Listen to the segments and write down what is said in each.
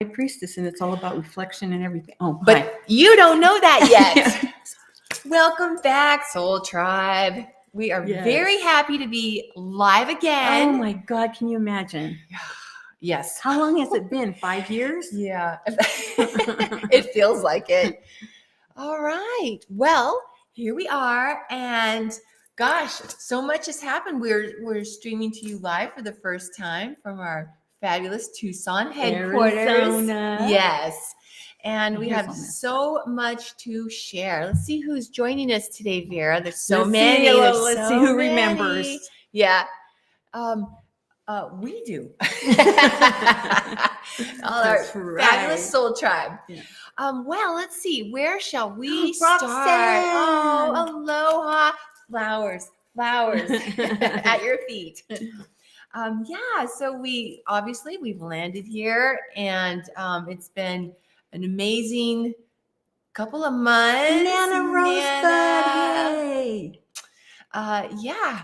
priestess, and it's all about reflection and everything. Oh, But hi. you don't know that yet. Welcome back, Soul Tribe. We are very happy to be live again. Oh my God, can you imagine? Yes. How long has it been? 5 years? Yeah. It feels like it. All right. Well, here we are. And gosh, so much has happened. We're streaming to you live for the first time from our fabulous Tucson headquarters. Arizona. Yes. And we have Arizona. so much to share. Let's see who's joining us today, Vera. There's so Let's many. see, There's let's so see who many. remembers. Yeah. We do. All our fabulous Soul Tribe. Yeah. Well, let's see. Where shall we Roxanne. start? Oh, aloha. Flowers at your feet. Yeah, so we've landed here, and it's been an amazing couple of months. Nana Rosebud, yay. Yeah.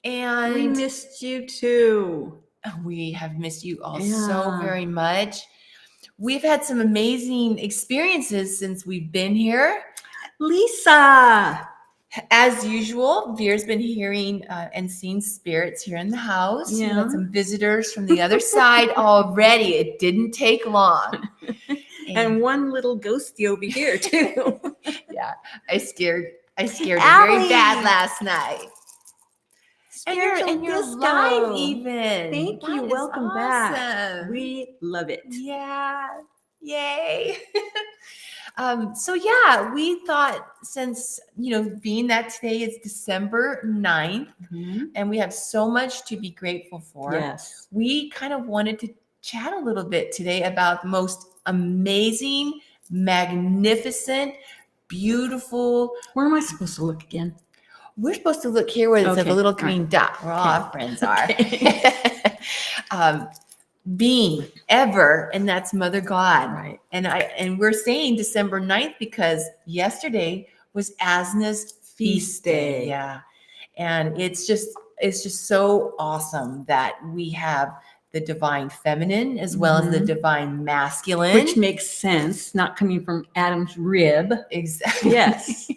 And We missed you too. we have missed you all so Yeah. very much. We've had some amazing experiences since we've been here. Lisa. As usual, Vera's been hearing and seeing spirits here in the house. We Yeah. had some visitors from the other side already. It didn't take long. And one little ghosty over here too. Yeah, I scared her very Allie. bad last night. And Spiritual you're disco. live even. Thank you. That is Welcome back. awesome. We love it. Yeah. Yay. So yeah, we thought since, being that today is December 9th, and we have so much to be grateful for. Yes. We kind of wanted to chat a little bit today about the most amazing, magnificent, beautiful. Where am I supposed to look again? We're supposed to look here where it's like a little green dot where all our friends are. Being ever, and that's Mother God. Right. And we're saying December 9th because yesterday was Asna's feast day. Yeah. And it's just so awesome that we have the divine feminine as well as the divine masculine. Which makes sense, not coming from Adam's rib. Exactly. Yes.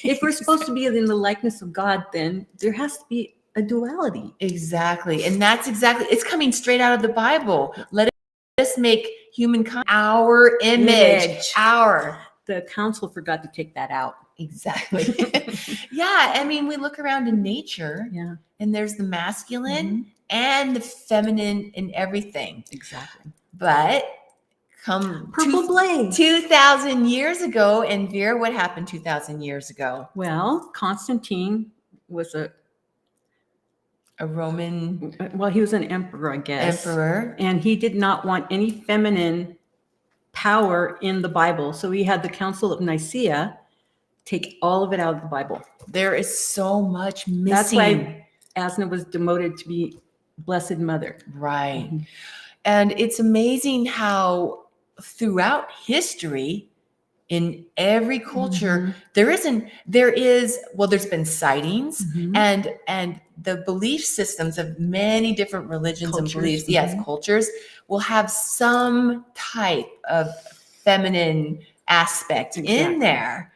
If we're supposed to be in the likeness of God, then there has to be a duality. Exactly. And it's coming straight out of the Bible. Let us make humankind our image. The council forgot to take that out. Exactly. Yeah. I mean, we look around in nature and there's the masculine and the feminine in everything. Exactly. But come Purple Blade. 2,000 years ago, and Vera, what happened 2,000 years ago? Well, Constantine was a Roman. Well, he was an emperor, I guess. And he did not want any feminine power in the Bible. So he had the Council of Nicaea take all of it out of the Bible. There is so much missing. That's why Asna was demoted to be Blessed Mother. Right. And it's amazing how throughout history, in every culture, there's been sightings and the belief systems of many different religions and beliefs, cultures will have some type of feminine aspect in there.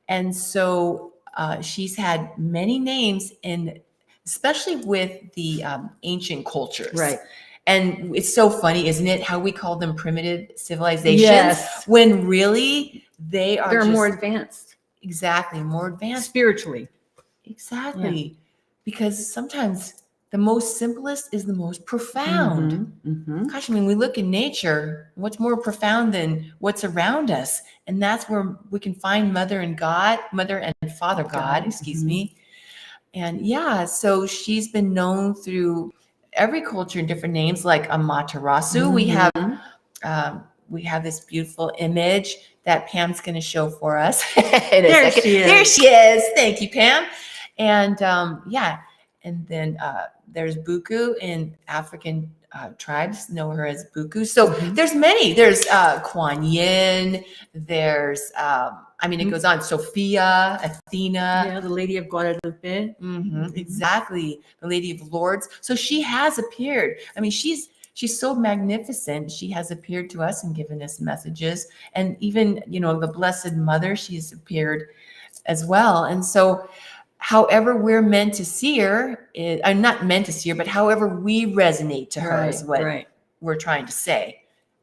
And so she's had many names, especially with the ancient cultures. Right. And it's so funny, isn't it, how we call them primitive civilizations when really they're more advanced. Exactly, more advanced spiritually. Exactly. Yeah. Because sometimes the most simplest is the most profound. Gosh, I mean, we look in nature, what's more profound than what's around us? And that's where we can find Mother and Father God, excuse me. And so she's been known through every culture in different names, like Amaterasu. We have this beautiful image that Pam's going to show for us in a second. There she is. Thank you, Pam. And and then there's Buku in African tribes know her as Buku. So there's many. There's Kuan Yin. There's it goes on. Sophia, Athena. The Lady of Guadalupe. Exactly. The Lady of Lords. So she has appeared. I mean, she's she's so magnificent. She has appeared to us and given us messages. And even, the Blessed Mother, she's appeared as well. And so however we're meant to see her, I'm not meant to see her, but however we resonate to her is what we're trying to say.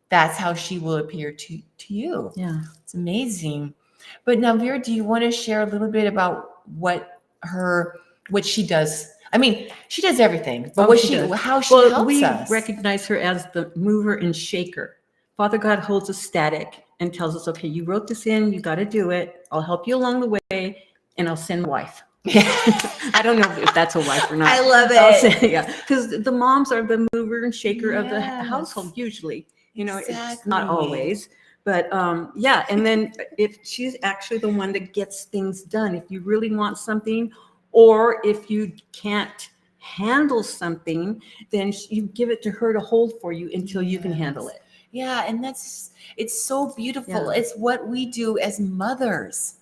That's how she will appear to you. Yeah. It's amazing. But now, Vera, do you want to share a little bit about what she does? I mean, she does everything, but how she helps we us. recognize her as the mover and shaker. Father God holds us static and tells us, okay, you wrote this in, you got to do it. I'll help you along the way, and I'll send my wife. I don't know if that's a wife or not. I love it. Yeah, because the moms are the mover and shaker of the household usually. It's not always, but yeah. And then if she's actually the one that gets things done, if you really want something, or if you can't handle something, then you give it to her to hold for you until you can handle it. Yeah, and it's so beautiful. Yeah. It's what we do as mothers.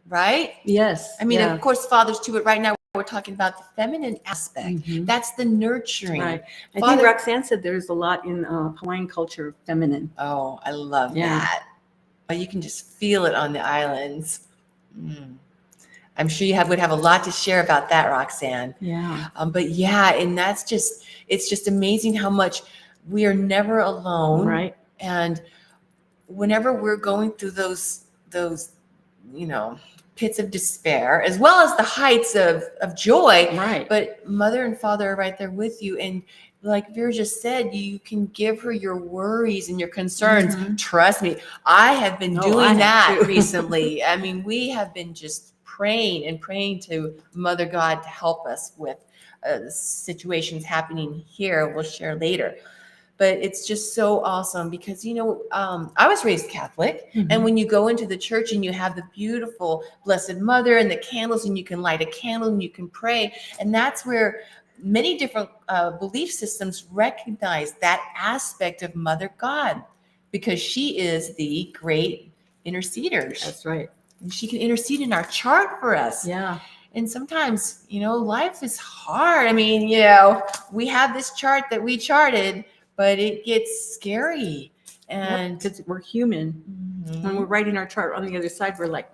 Right? Yes. I mean, of course, fathers too, but right now we're talking about the feminine aspect. Mm-hmm. That's the nurturing. Right. I think Roxanne said there's a lot in Hawaiian culture, feminine. Oh, I love that. But you can just feel it on the islands. I'm sure you would have a lot to share about that, Roxanne. Yeah. But yeah, and it's just amazing how much we are never alone. Right. And whenever we're going through those pits of despair, as well as the heights of joy. Right. But Mother and Father are right there with you. And like Vera just said, you can give her your worries and your concerns. Mm-hmm. Trust me, I have been doing that recently. I mean, we have been just praying to Mother God to help us with situations happening here. We'll share later. But it's just so awesome because, I was raised Catholic. Mm-hmm. And when you go into the church and you have the beautiful Blessed Mother and the candles, and you can light a candle and you can pray. And that's where many different belief systems recognize that aspect of Mother God, because she is the great interceder. That's right. And she can intercede in our chart for us. Yeah. And sometimes, life is hard. I mean, we have this chart that we charted, but it gets scary. And because we're human. Mm-hmm. When we're writing our chart on the other side, we're like,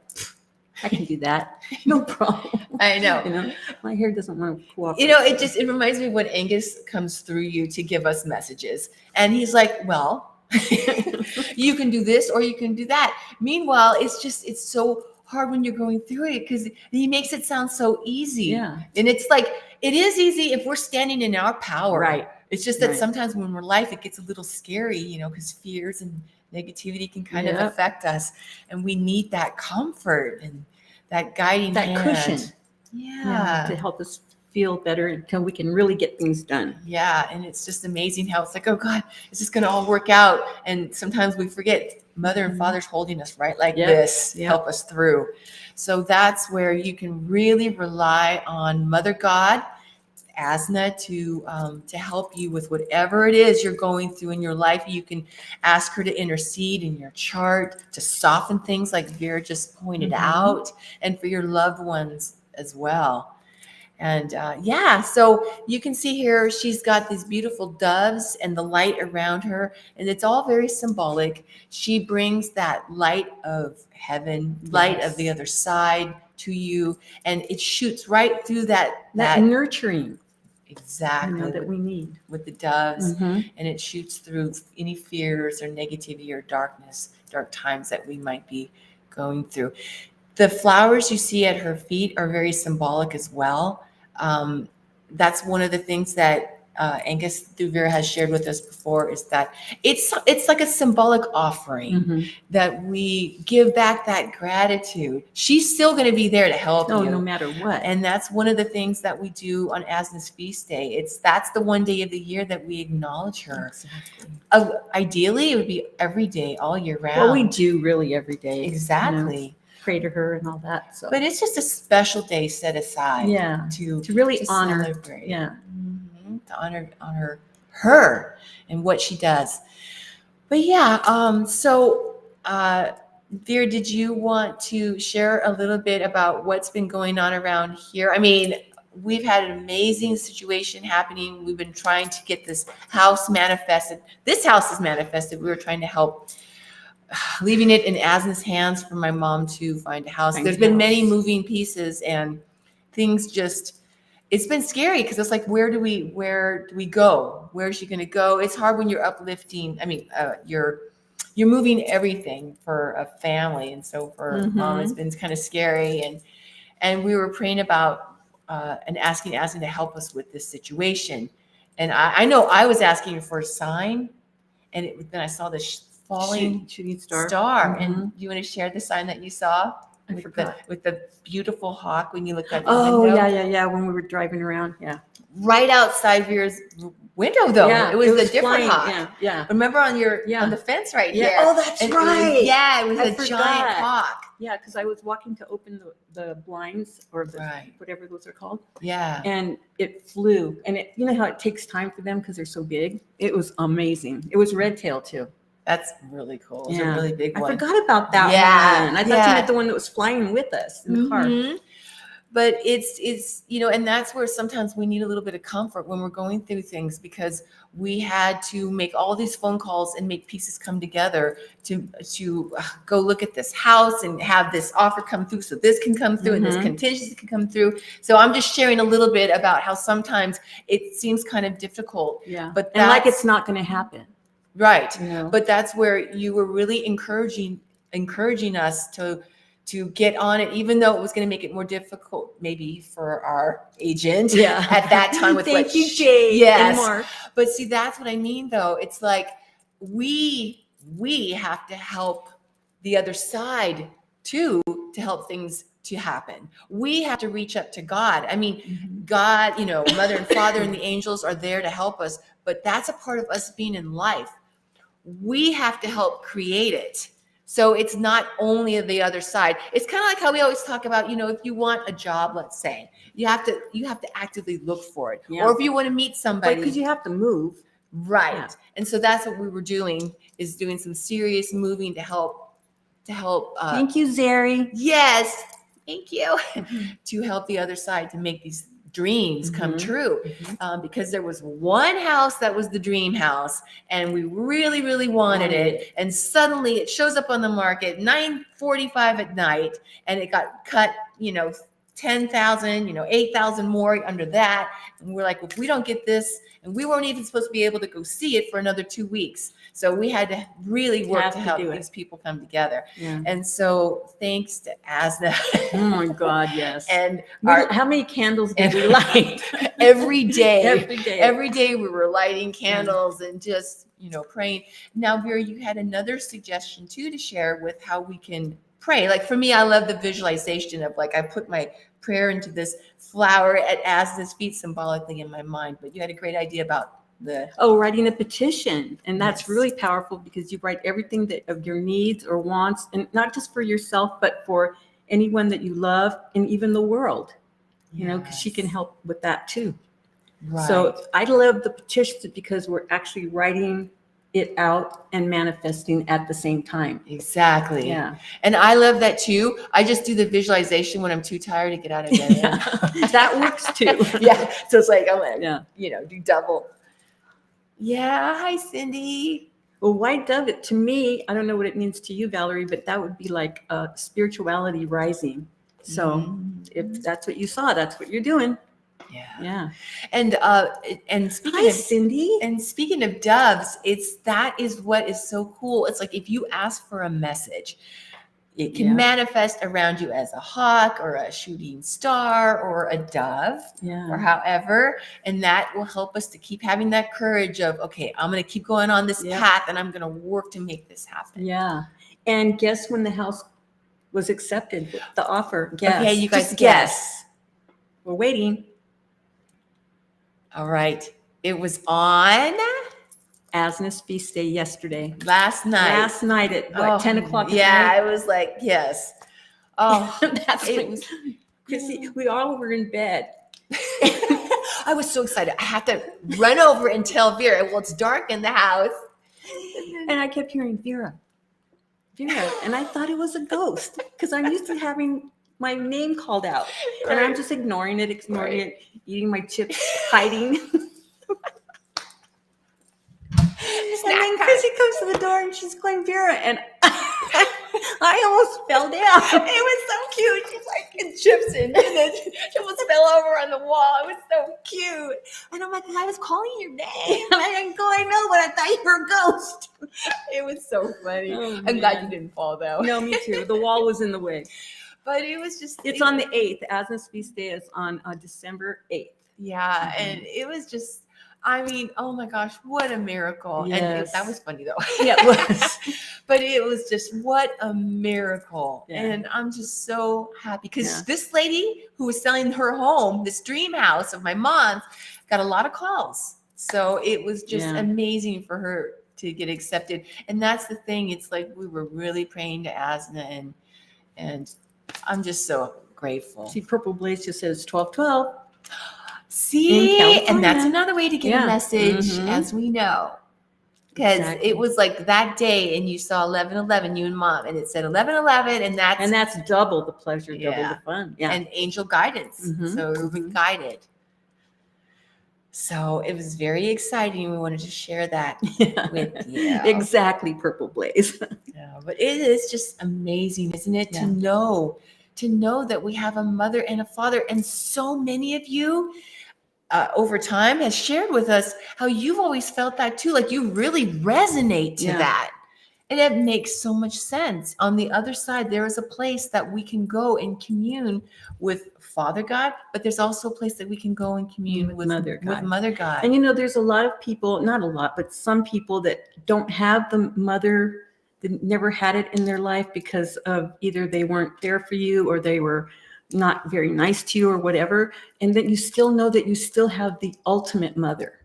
I can do that. No problem. I know. My hair doesn't want to cooperate. It reminds me when Angus comes through you to give us messages. And he's like, well, you can do this or you can do that. Meanwhile, it's so hard when you're going through it because he makes it sound so easy. Yeah. And it's like, it is easy if we're standing in our power. Right. It's just that sometimes when we're life, it gets a little scary, because fears and negativity can kind of affect us. And we need that comfort and that guiding hand. Cushion. Yeah. To help us feel better until we can really get things done. Yeah. And it's just amazing how it's like, oh God, it's just going to all work out. And sometimes we forget Mother and Father's holding us right like this, help us through. So that's where you can really rely on Mother God, Asna, to help you with whatever it is you're going through in your life. You can ask her to intercede in your chart, to soften things like Vera just pointed out, and for your loved ones as well. And so you can see here, she's got these beautiful doves and the light around her, and it's all very symbolic. She brings that light of heaven, light of the other side to you, and it shoots right through that nurturing. Exactly. That we need. With the doves, and it shoots through any fears or negativity or dark times that we might be going through. The flowers you see at her feet are very symbolic as well. That's one of the things that Angus through Vera has shared with us before, is that it's like a symbolic offering that we give back that gratitude. She's still going to be there to help you, no matter what. And that's one of the things that we do on Asna's feast day. That's the one day of the year that we acknowledge her. Exactly. Ideally, it would be every day, all year round. Well, we do really every day. Exactly. Pray to her and all that. So, but it's just a special day set aside. To really honor. Celebrate. Yeah. To honor her and what she does. But so Vera, did you want to share a little bit about what's been going on around here? I mean, we've had an amazing situation happening. We've been trying to get this house manifested. This house is manifested. We were trying to help, leaving it in Asna's hands for my mom to find a house. There's been many moving pieces, and things just, it's been scary because it's like, where do we go? Where is she going to go? It's hard when you're uplifting. I mean, you're moving everything for a family, and so for mom, it's been kind of scary. And we were praying about and asking Asna to help us with this situation. And I know I was asking for a sign, and then I saw this falling shooting star. And you want to share the sign that you saw with the beautiful hawk when you looked out the Oh, window? yeah. When we were driving around, right outside Vera's window, though. Yeah, it was a different flying. hawk. Yeah. Remember on the fence right here? Oh, that's right. It was I a forgot. giant hawk. Yeah, because I was walking to open the blinds or whatever those are called. Yeah. And it flew. And it, you know how it takes time for them because they're so big? It was amazing. It was red tail too. That's really cool. It's a really big one. I forgot about that one. I thought you meant the one that was flying with us in the car. But it's and that's where sometimes we need a little bit of comfort when we're going through things, because we had to make all these phone calls and make pieces come together to go look at this house and have this offer come through, so this can come through and this contingency can come through. So I'm just sharing a little bit about how sometimes it seems kind of difficult. Yeah. But and like it's not going to happen. Right. You know? But that's where you were really encouraging us to get on it, even though it was going to make it more difficult, maybe for our agent at that time. With Thank you, Jay and Mark. But see, that's what I mean, though. It's like we have to help the other side too, to help things to happen. We have to reach up to God. I mean, God, Mother and Father and the angels are there to help us, but that's a part of us being in life. We have to help create it. So it's not only the other side. It's kind of like how we always talk about, if you want a job, let's say, you have to actively look for it. Yeah. Or if you want to meet somebody. Because you have to move. Right. Yeah. And so that's what we were doing, is doing some serious moving to help. Thank you, Zeri. Yes. Thank you. To help the other side to make these dreams come true, because there was one house that was the dream house, and we really, really wanted it. And suddenly it shows up on the market 9:45 at night, and it got cut, 10,000, 8,000 more under that. And we're like, if we don't get this, and we weren't even supposed to be able to go see it for another 2 weeks. So we had to really work to help these people come together. Yeah. And so thanks to Asna. Oh my God, yes. And how many candles did we light? Every day. Every day we were lighting candles and just, praying. Now, Vera, you had another suggestion too to share with how we can pray. Like for me, I love the visualization of I put my prayer into this flower at Asna's feet symbolically in my mind. But you had a great idea about writing a petition. And that's really powerful, because you write everything of your needs or wants, and not just for yourself, but for anyone that you love and even the world, because she can help with that too. Right. So I love the petition because we're actually writing it out and manifesting at the same time. Exactly. Yeah. And I love that too. I just do the visualization when I'm too tired to get out of bed. That works too. Yeah. So it's like, I'm like, do double. Yeah. Hi, Cindy. Well, white dove, to me, I don't know what it means to you, Valerie, but that would be like spirituality rising. So if that's what you saw, that's what you're doing. Yeah. And speaking of Cindy. And speaking of doves, that is what is so cool. It's like if you ask for a message, it can manifest around you as a hawk or a shooting star or a dove or however. And that will help us to keep having that courage of, okay, I'm going to keep going on this path, and I'm going to work to make this happen. Yeah. And guess when the house was accepted, the offer? Guess. Okay, you guys guess. We're waiting. All right. It was on Asna's feast day yesterday. Last night at 10 o'clock. Yeah, I was like, yes. Oh, Chrissy, we all were in bed. I was so excited. I had to run over and tell Vera, well, it's dark in the house. And I kept hearing Vera. And I thought it was a ghost, because I'm used to having my name called out. And I'm just ignoring it, eating my chips, hiding. And then Chrissy comes to the door and she's going, Vera, and I almost fell down. It was so cute. She's like in chips and then she almost fell over on the wall. It was so cute. And I'm like, I was calling your name. And I didn't go, I know, but I thought you were a ghost. It was so funny. Oh, I'm glad you didn't fall though. No, me too. The wall was in the way. But it was just. It's on the 8th. Asna's feast day is on December 8th. Yeah. And it was just, I mean, oh my gosh, what a miracle. Yes. And that was funny though. Yeah, it was. But it was just, what a miracle. Yeah. And I'm just so happy because this lady who was selling her home, this dream house of my mom's, got a lot of calls. So it was just amazing for her to get accepted. And that's the thing. It's like we were really praying to Asna and I'm just so grateful. See, Purple Blaze just says 12/12. See, and that's another way to get a message, Mm-hmm. as we know. Because it was like that day and you saw 11/11, you and Mom, and it said 11/11, and that's double the pleasure, double the fun. Yeah. and angel guidance. Mhm. So we were guided. So it was very exciting. We wanted to share that with you. Exactly, Purple Blaze. Yeah, but it is just amazing, isn't it? Yeah. To know that we have a mother and a father, and so many of you over time has shared with us how you've always felt that too. Like you really resonate to that. And it makes so much sense. On the other side, there is a place that we can go and commune with Father God, but there's also a place that we can go and commune with Mother God. And there's a lot of people, not a lot, but some people that don't have the mother, that never had it in their life because of either they weren't there for you or they were not very nice to you or whatever. And then you still know that you still have the ultimate mother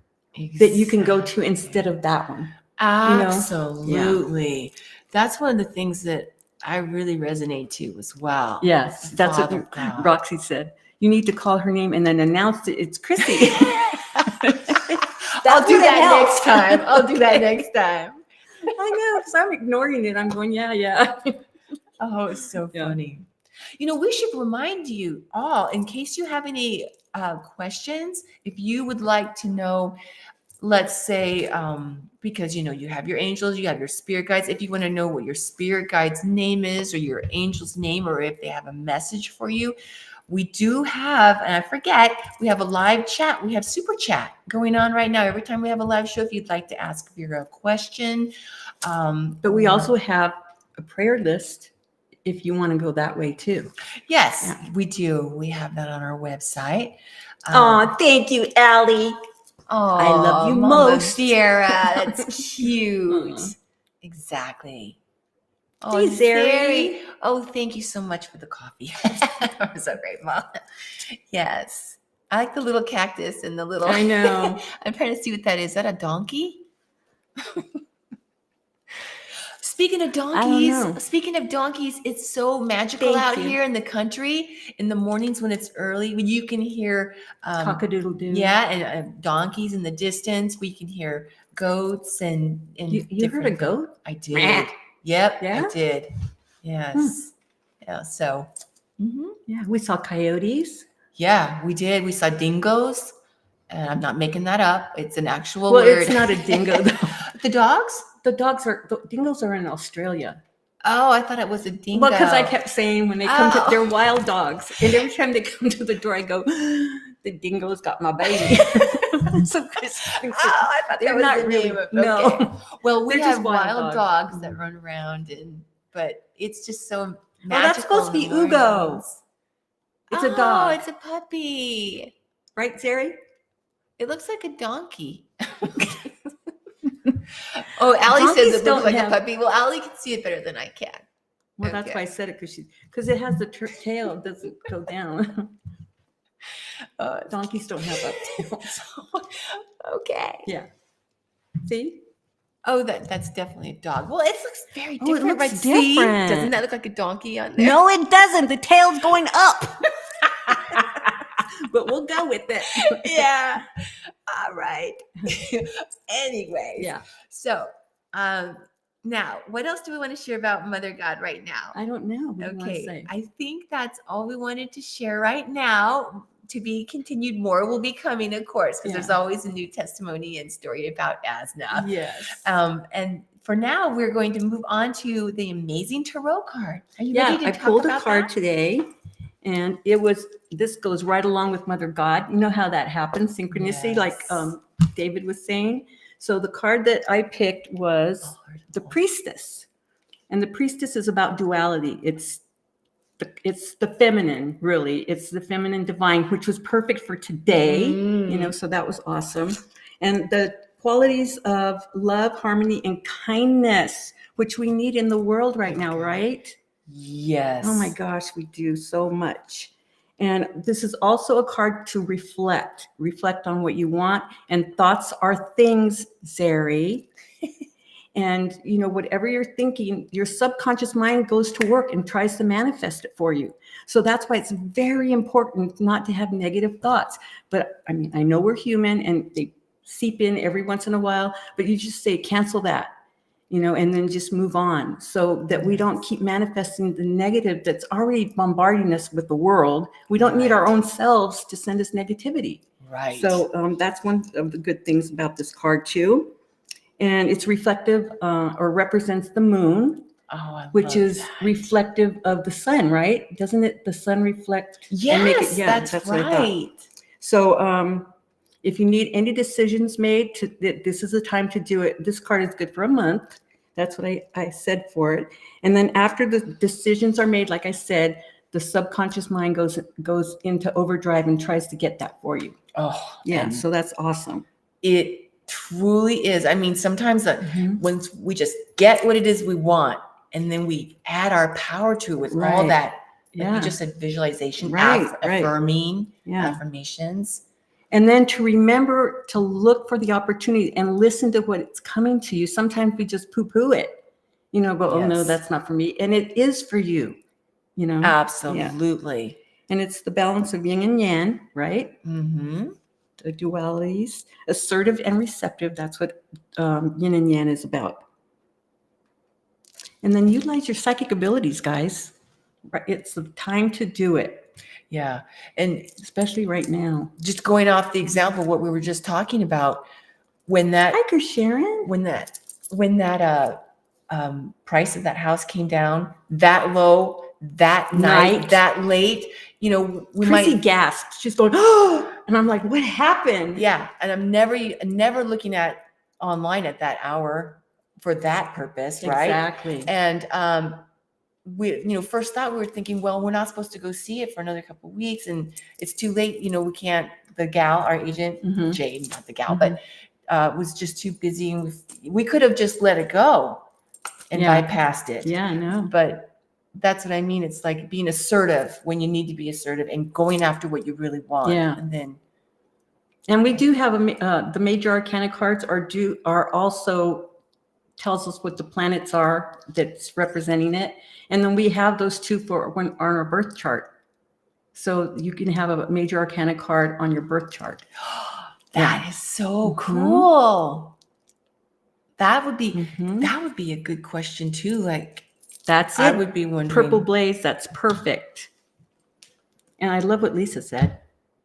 that you can go to instead of that one. Absolutely. That's one of the things that I really resonate to as well. Yes, that's Father what God. Roxy said. You need to call her name and then announce it. It's Chrissy. I'll do that next time. I'll do that next time. I know, because I'm ignoring it. I'm going, yeah. Oh, it's so funny. We should remind you all, in case you have any questions, if you would like to know, let's say, because you have your angels, you have your spirit guides. If you want to know what your spirit guide's name is or your angel's name, or if they have a message for you, we do have, and I forget, we have a live chat. We have super chat going on right now. Every time we have a live show, if you'd like to ask Vera a question. But we also have a prayer list if you want to go that way too. Yes, we do. We have that on our website. Thank you, Allie. Oh, I love you Mama most. Vera, that's cute. Exactly. Oh, Hey, Zeri. Zeri. Oh, thank you so much for the coffee. That was so great, Mom. Yes. I like the little cactus and the little. I know. I'm trying to see what that is. Is that a donkey? Speaking of donkeys, it's so magical out here in the country. In the mornings when it's early, when you can hear cock-a-doodle-doo. Yeah, and donkeys in the distance. We can hear goats and you heard a goat? I did. Yep, Yeah? I did. Yes. Yeah. So. Yeah, we saw coyotes. Yeah, we did. We saw dingoes, and I'm not making that up. It's an actual Well, word. it's not a dingo though. The dogs? The dingoes are in Australia. Oh, I thought it was a dingo. Well, because I kept saying when they come to, they're wild dogs, and every time they come to the door, I go, "The dingo's got my baby." So Chris, I thought they're that was not the really. name of, No. okay. Well, we They're have just wild dogs dogs that run around, but it's just so magical. Well, that's supposed to be in the Ugo. mornings. It's a dog. Oh, it's a puppy. Right, Zeri? It looks like a donkey. Oh, Allie Donkeys says it don't looks like have- a puppy. Well, Allie can see it better than I can. Well, that's why I said it because it has the tail. It doesn't go down. Donkeys don't have up tails. Okay. Yeah. See? Oh, that's definitely a dog. Well, it looks very Oh, it different. looks right? See? different. Doesn't that look like a donkey on there? No, it doesn't. The tail's going up. But we'll go with it. Yeah. All right. Anyway. Yeah. So, Now, what else do we want to share about Mother God right now? I don't know. What do you want to Okay, say? I think that's all we wanted to share right now. To be continued, more will be coming, of course, because there's always a new testimony and story about Asna. Yes. And for now, we're going to move on to the amazing tarot card. Are you ready to I talk pulled a about card that? today, and this goes right along with Mother God. You know how that happens, synchronicity, like Yes. David was saying. So the card that I picked was the Priestess, and the Priestess is about duality. It's the feminine, really. It's the feminine divine, which was perfect for today. So that was awesome. And the qualities of love, harmony, and kindness, which we need in the world right now, right? Yes. Oh my gosh, we do so much. And this is also a card to reflect on what you want. And thoughts are things, Zeri. And, whatever you're thinking, your subconscious mind goes to work and tries to manifest it for you. So that's why it's very important not to have negative thoughts. But I mean, I know we're human and they seep in every once in a while, but you just say, cancel that, and then just move on so that we don't keep manifesting the negative that's already bombarding us with the world. We don't need our own selves to send us negativity. Right. So that's one of the good things about this card too. And it's reflective or represents the moon, which is reflective of the sun, right? Doesn't it? The sun reflect and make it? Yeah, that's what I thought. So if you need any decisions made, this is the time to do it. This card is good for a month. That's what I said for it. And then after the decisions are made, like I said, the subconscious mind goes into overdrive and tries to get that for you. Oh, yeah. So that's awesome. It truly is. I mean, sometimes once we just get what it is we want, and then we add our power to it with all that, like you just said, visualization, affirming, affirmations. And then to remember to look for the opportunity and listen to what's coming to you. Sometimes we just poo-poo it, go, oh no, that's not for me. And it is for you, Absolutely. Yeah. And it's the balance of yin and yang, right? Mm-hmm. The dualities, assertive and receptive. That's what yin and yang is about. And then utilize your psychic abilities, guys. It's the time to do it. Yeah. And especially right now. Just going off the example, what we were just talking about, when that Hi, Sharon. When that price of that house came down that low, that night, that late, Chrissy gasped. She's going, oh, and I'm like, what happened? Yeah. And I'm never looking at online at that hour for that purpose. Right. Exactly. And, we, first thought we were thinking, well, we're not supposed to go see it for another couple of weeks and it's too late. We can't, the gal, our agent, Jade, not the gal, but was just too busy. And we could have just let it go and bypassed it. Yeah, I know. But that's what I mean. It's like being assertive when you need to be assertive and going after what you really want. Yeah. And we do have the major arcana cards are also tells us what the planets are that's representing it. And then we have those two on our birth chart. So you can have a major arcana card on your birth chart. That is so cool. That would be a good question too. Like that's it. I would be wondering. Purple blaze, that's perfect. And I love what Lisa said.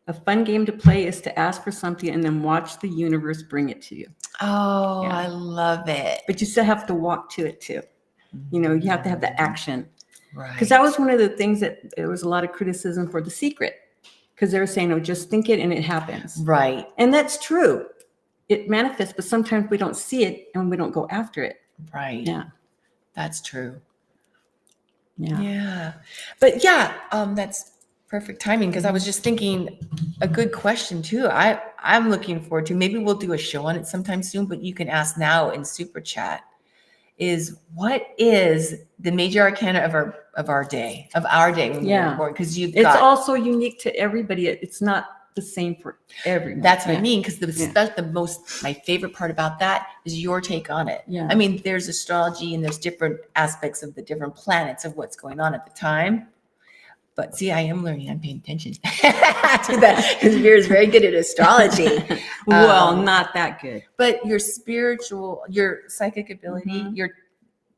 A fun game to play is to ask for something and then watch the universe bring it to you. Oh, I love it. But you still have to walk to it too. You have to have the action. Right. Because that was one of the things that there was a lot of criticism for The Secret. Because they were saying, oh, just think it and it happens. Right. And that's true. It manifests, but sometimes we don't see it and we don't go after it. Right. Yeah. That's true. Yeah. Yeah. But that's perfect timing because I was just thinking a good question too. I'm looking forward to, maybe we'll do a show on it sometime soon, but you can ask now in Super Chat, is what is the major arcana of our day when we were born? Because it's also unique to everybody. It's not the same for everyone. That's what I mean. Because my favorite part about that is your take on it. Yeah. I mean, there's astrology and there's different aspects of the different planets of what's going on at the time. But see, I am learning. I'm paying attention to that because Vera is very good at astrology. Well, not that good. But your spiritual, your psychic ability,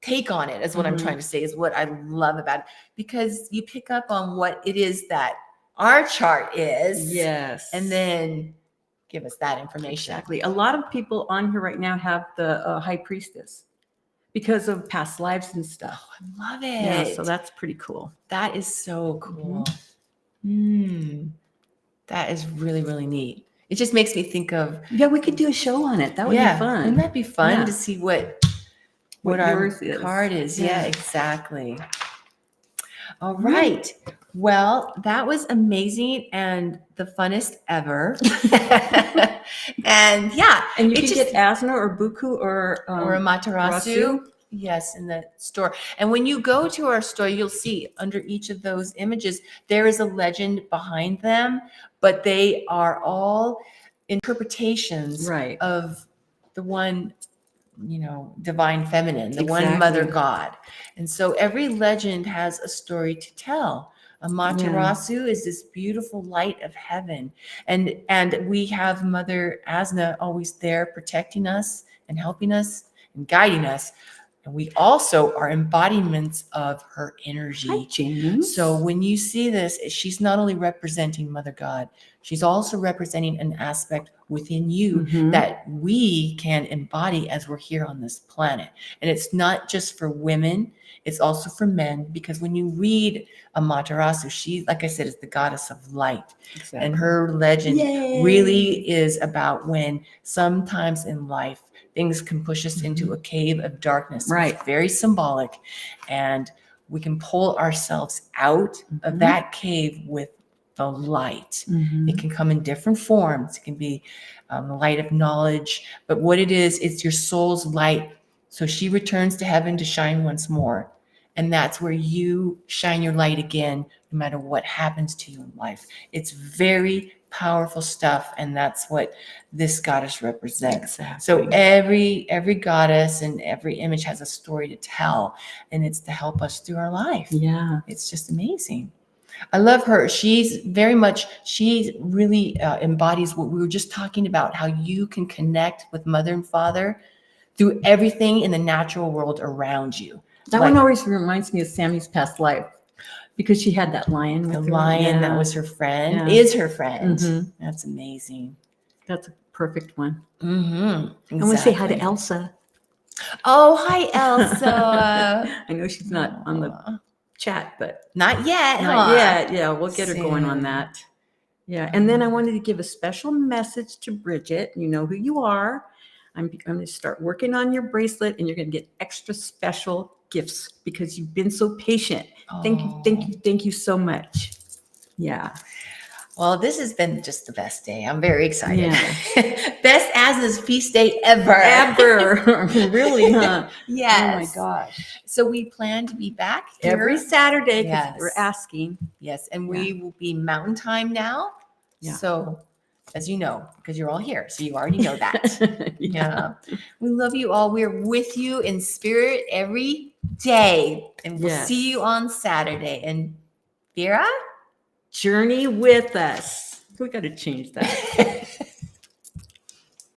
take on it, is what I'm trying to say, is what I love about it, because you pick up on what it is that our chart is. Yes. And then give us that information. Exactly. A lot of people on here right now have the high priestess because of past lives and stuff. Oh, I love it. Yeah, so that's pretty cool. That is so cool. That is really, really neat. It just makes me think of, Yeah, we could do a show on it. That would be fun. Wouldn't that be fun Yeah. to see what What our yours is. card is? Yeah. Yeah, exactly. All right. Well, that was amazing and the funnest ever. And yeah, And you can get asna or buku or amaterasu. Yes, in the store. And when you go to our store, you'll see under each of those images, there is a legend behind them, but they are all interpretations of the one, divine feminine, the one mother God. And so every legend has a story to tell. Amaterasu is this beautiful light of heaven. And we have Mother Asna always there protecting us and helping us and guiding us. And we also are embodiments of her energy. Hi, James. So when you see this, she's not only representing Mother God, she's also representing an aspect within you that we can embody as we're here on this planet. And it's not just for women, it's also for men, because when you read Amaterasu, she, like I said, is the goddess of light. Exactly. And her legend really is about when sometimes in life, things can push us into a cave of darkness. Right. It's very symbolic. And we can pull ourselves out of that cave with the light. It can come in different forms. It can be the light of knowledge. But what it is, it's your soul's light. So she returns to heaven to shine once more. And that's where you shine your light again, no matter what happens to you in life. It's very powerful stuff, and that's what this goddess represents. Exactly. So every goddess and every image has a story to tell, and it's to help us through our life. Yeah, it's just amazing. I love her. She really embodies what we were just talking about, how you can connect with Mother and Father through everything in the natural world around you. That one always reminds me of Sammy's past life, because she had that lion with her. The lion that was her friend, is her friend. That's amazing. That's a perfect one. Exactly. I want to say hi to Elsa. Oh, hi, Elsa. I know she's not on the chat, but not yet. Yeah, we'll get her going on that. Yeah, and then I wanted to give a special message to Bridget. You know who you are. I'm going to start working on your bracelet, and you're going to get extra special gifts because you've been so patient. Thank you so much. Yeah. Well, this has been just the best day. I'm very excited. Yeah. Best Asna's feast day ever. Really, huh? Yes. Oh my gosh. So we plan to be back here every Saturday because we're asking. Yes, and we will be Mountain Time now. Yeah. So, as you know, because you're all here, so you already know that. Yeah. We love you all. We're with you in spirit every day, and we'll see you on Saturday. And Vera, journey with us. We got to change that.